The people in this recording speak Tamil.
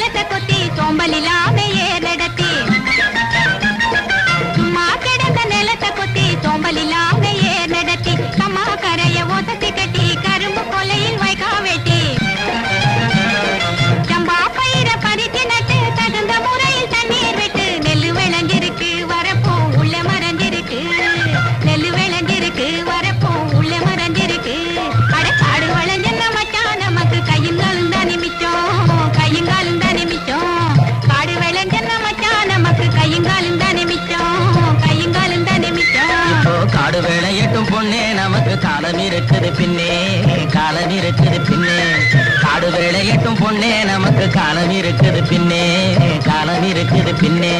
நிலத்தை கொத்தி சோம்பல் இல்லாம ஏர் நடத்தி சும்மா கிடந்த நிலத்தை கொத்தி சோம்பல் இல்லாம ஏர் நடத்தி கம்மா கரைய ஒசத்தி கட்டி கரும்பு கொலையில் வைக்கா வெட்டி சம்பா பயிர பறித்து நட்டு தகுந்த முறையில் தண்ணீர் விட்டு நெல்லு விளைஞ்சிருக்கு வரப்போ உள்ள மறைஞ்சிருக்கு நெல்லு விளைஞ்சிருக்கு வரப்போ உள்ள மறைஞ்சிருக்கு அட காடு வளைஞ்ச மச்சான் நமக்கு கையும் காலும் தான் நிமிச்சோம் கையும் காலும் தான் நிமிச்சோம் காடு விளைஞ்ச மச்சான் நமக்கு கையும் காலும் தான் நிமிச்சோம் கையும் காலும் தான் நிமிச்சோம் இப்போ காடு வேலையட்டும் பொண்ணே நமக்கு காலம் இருக்குது பின்னே காலம் இருக்குது பின்னே காடு வேலையட்டும் பொண்ணே நமக்கு காலம் இருக்குது பின்னே காலம் இருக்குது பின்னே